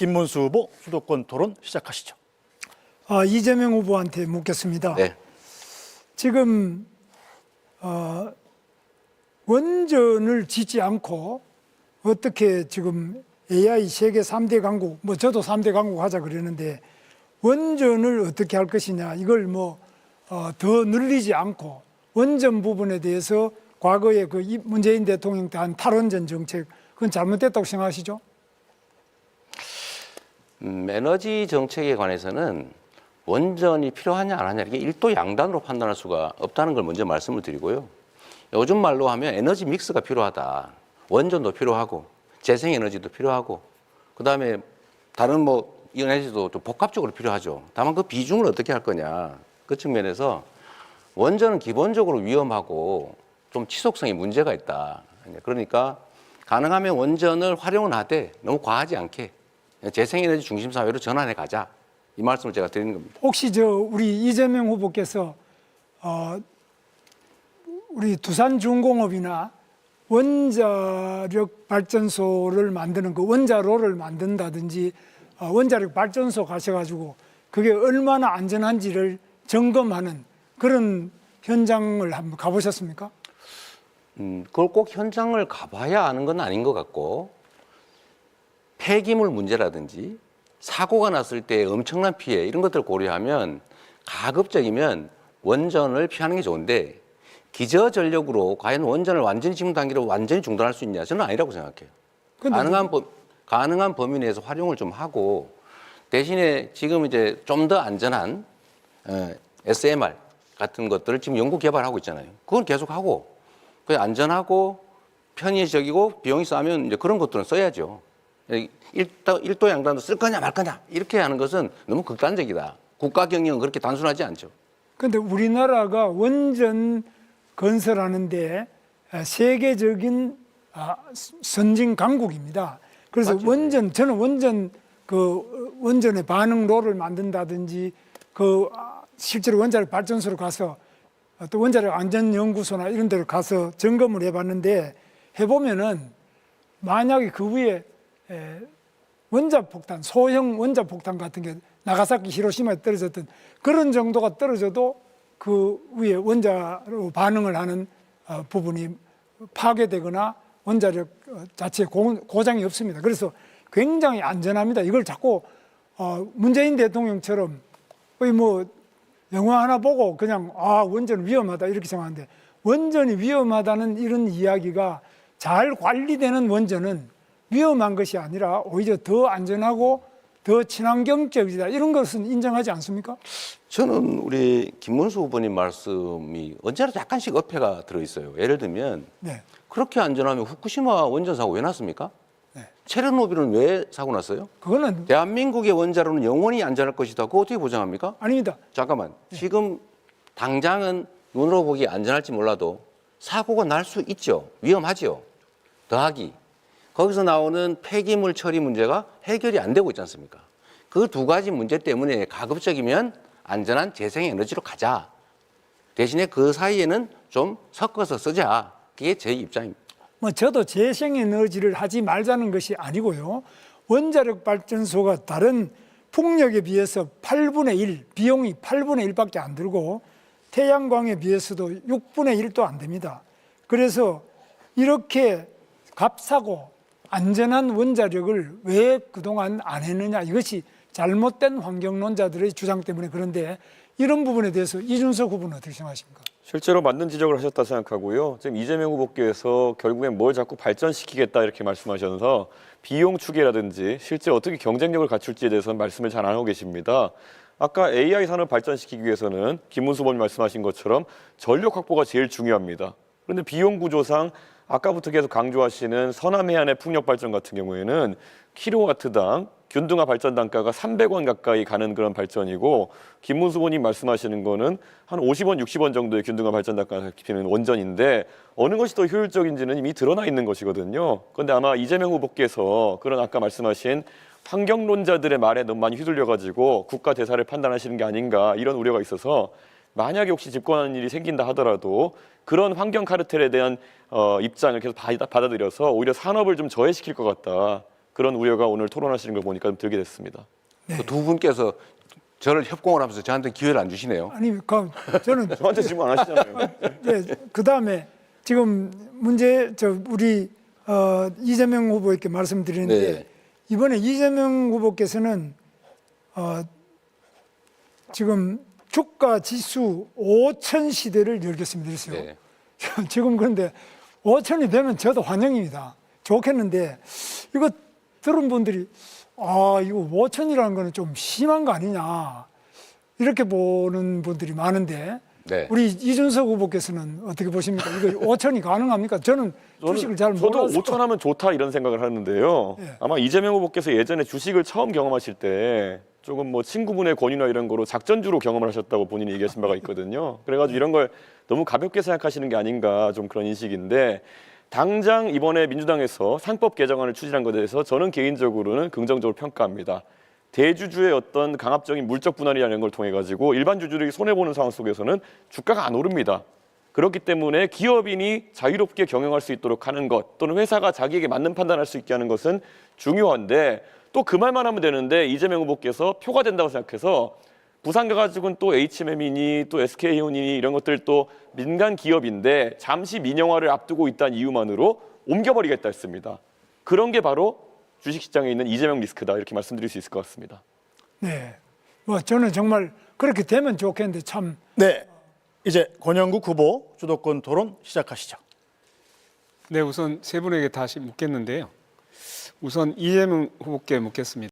김문수 후보 수도권 토론 시작하시죠. 이재명 후보한테 묻겠습니다. 네. 지금 원전을 짓지 않고 어떻게 지금 AI 세계 3대 강국, 뭐 저도 3대 강국 하자 그러는데 원전을 어떻게 할 것이냐, 이걸 더 늘리지 않고 원전 부분에 대해서 과거에 그 문재인 대통령 때 한 탈원전 정책, 그건 잘못됐다고 생각하시죠? 에너지 정책에 관해서는 원전이 필요하냐 안 하냐 이게 일도 양단으로 판단할 수가 없다는 걸 먼저 말씀을 드리고요. 요즘 말로 하면 에너지 믹스가 필요하다. 원전도 필요하고 재생에너지도 필요하고 그다음에 다른 에너지도 좀 복합적으로 필요하죠. 다만 그 비중을 어떻게 할 거냐 그 측면에서 원전은 기본적으로 위험하고 좀 지속성에 문제가 있다. 그러니까 가능하면 원전을 활용은 하되 너무 과하지 않게 재생에너지 중심 사회로 전환해 가자. 이 말씀을 제가 드리는 겁니다. 혹시 우리 이재명 후보께서 우리 두산중공업이나 원자력 발전소를 만드는 그 원자로를 만든다든지 원자력 발전소 가셔가지고 그게 얼마나 안전한지를 점검하는 그런 현장을 한번 가보셨습니까? 그걸 꼭 현장을 가봐야 아는 건 아닌 것 같고 폐기물 문제라든지 사고가 났을 때 엄청난 피해 이런 것들을 고려하면 가급적이면 원전을 피하는 게 좋은데 기저전력으로 과연 원전을 완전히 지금 단계로 완전히 중단할 수 있냐? 저는 아니라고 생각해요. 가능한 범위 내에서 활용을 좀 하고 대신에 지금 이제 좀 더 안전한 SMR 같은 것들을 지금 연구 개발하고 있잖아요. 그건 계속하고 그 안전하고 편의적이고 비용이 싸면 이제 그런 것들은 써야죠. 일도 양단도 쓸 거냐 말 거냐 이렇게 하는 것은 너무 극단적이다. 국가 경영은 그렇게 단순하지 않죠. 그런데 우리나라가 원전 건설하는데 세계적인 선진 강국입니다. 그래서 맞죠. 저는 원전의 반응로를 만든다든지 실제로 원자력 발전소로 가서 또 원자력 안전연구소나 이런 데로 가서 점검을 해봤는데 해보면은 만약에 그 위에 원자폭탄, 소형 원자폭탄 같은 게 나가사키, 히로시마에 떨어졌던 그런 정도가 떨어져도 그 위에 원자로 반응을 하는 부분이 파괴되거나 원자력 자체에 고장이 없습니다. 그래서 굉장히 안전합니다. 이걸 자꾸 문재인 대통령처럼 거의 영화 하나 보고 그냥 원전 위험하다 이렇게 생각하는데 원전이 위험하다는 이런 이야기가 잘 관리되는 원전은 위험한 것이 아니라 오히려 더 안전하고 더 친환경적이다 이런 것은 인정하지 않습니까? 저는 우리 김문수 후보님 말씀이 언제나 약간씩 어폐가 들어있어요. 예를 들면 네. 그렇게 안전하면 후쿠시마 원전 사고 왜 났습니까? 네. 체르노빌은 왜 사고 났어요? 그거는 대한민국의 원자로는 영원히 안전할 것이다. 그거 어떻게 보장합니까? 아닙니다. 잠깐만. 지금 당장은 눈으로 보기 안전할지 몰라도 사고가 날 수 있죠. 위험하죠. 더하기 거기서 나오는 폐기물 처리 문제가 해결이 안 되고 있지 않습니까? 그 두 가지 문제 때문에 가급적이면 안전한 재생에너지로 가자. 대신에 그 사이에는 좀 섞어서 쓰자. 그게 제 입장입니다. 저도 재생에너지를 하지 말자는 것이 아니고요. 원자력 발전소가 다른 풍력에 비해서 8분의 1, 비용이 8분의 1밖에 안 들고 태양광에 비해서도 6분의 1도 안 됩니다. 그래서 이렇게 값싸고 안전한 원자력을 왜 그동안 안 했느냐, 이것이 잘못된 환경론자들의 주장 때문에. 그런데 이런 부분에 대해서 이준석 후보는 어떻게 생각하십니까? 실제로 맞는 지적을 하셨다 생각하고요. 지금 이재명 후보께서 결국엔 뭘 자꾸 발전시키겠다 이렇게 말씀하셔서 비용 추계라든지 실제 어떻게 경쟁력을 갖출지에 대해서는 말씀을 잘 안 하고 계십니다. 아까 AI 산업 발전시키기 위해서는 김문수 후보님 말씀하신 것처럼 전력 확보가 제일 중요합니다. 그런데 비용 구조상 아까부터 계속 강조하시는 서남 해안의 풍력 발전 같은 경우에는 킬로와트당 균등화 발전 단가가 300원 가까이 가는 그런 발전이고 김문수 후보님 말씀하시는 거는 한 50원, 60원 정도의 균등화 발전 단가가 피는 원전인데 어느 것이 더 효율적인지는 이미 드러나 있는 것이거든요. 그런데 아마 이재명 후보께서 그런 아까 말씀하신 환경론자들의 말에 너무 많이 휘둘려가지고 국가 대사를 판단하시는 게 아닌가 이런 우려가 있어서 만약에 혹시 집권하는 일이 생긴다 하더라도 그런 환경 카르텔에 대한 입장을 계속 받아들여서 오히려 산업을 좀 저해시킬 것 같다. 그런 우려가 오늘 토론하시는 걸 보니까 좀 들게 됐습니다. 그두 분께서 저를 협공을 하면서 저한테 기회를 안 주시네요. 아니, 저는 저한테 질문 안 하시잖아요. 그 다음에 지금 우리 이재명 후보에게 말씀드리는데 네. 이번에 이재명 후보께서는 지금 주가 지수 5천 시대를 열겠습니다. 그랬어요. 네. 지금 그런데 5천이 되면 저도 환영입니다. 좋겠는데 이거 들은 분들이 이거 5천이라는 거는 좀 심한 거 아니냐 이렇게 보는 분들이 많은데 네. 우리 이준석 후보께서는 어떻게 보십니까? 이거 5천이 가능합니까? 저는 주식을 잘 저도 몰라서 5천 하면 좋다 이런 생각을 하는데요. 예. 아마 이재명 후보께서 예전에 주식을 처음 경험하실 때 조금 뭐 친구분의 권유나 이런 거로 작전주로 경험을 하셨다고 본인이 얘기하신 바가 있거든요. 그래가지고 이런 걸 너무 가볍게 생각하시는 게 아닌가 좀 그런 인식인데 당장 이번에 민주당에서 상법 개정안을 추진한 것에 대해서 저는 개인적으로는 긍정적으로 평가합니다. 대주주의 어떤 강압적인 물적 분할이라는 걸 통해 가지고 일반 주주들이 손해 보는 상황 속에서는 주가가 안 오릅니다. 그렇기 때문에 기업인이 자유롭게 경영할 수 있도록 하는 것 또는 회사가 자기에게 맞는 판단할 수 있게 하는 것은 중요한데 또 그 말만 하면 되는데 이재명 후보께서 표가 된다고 생각해서 부산 가가지고는 또 HMM이니 또 SK해운이니 이런 것들 또 민간 기업인데 잠시 민영화를 앞두고 있다는 이유만으로 옮겨버리겠다 했습니다. 그런 게 바로 주식시장에 있는 이재명 리스크다 이렇게 말씀드릴 수 있을 것 같습니다. 네, 뭐 저는 정말 그렇게 되면 좋겠는데 참 네, 이제 권영국 후보 주도권 토론 시작하시죠. 네, 우선 세 분에게 다시 묻겠는데요. 우선 이재명 후보께 묻겠습니다.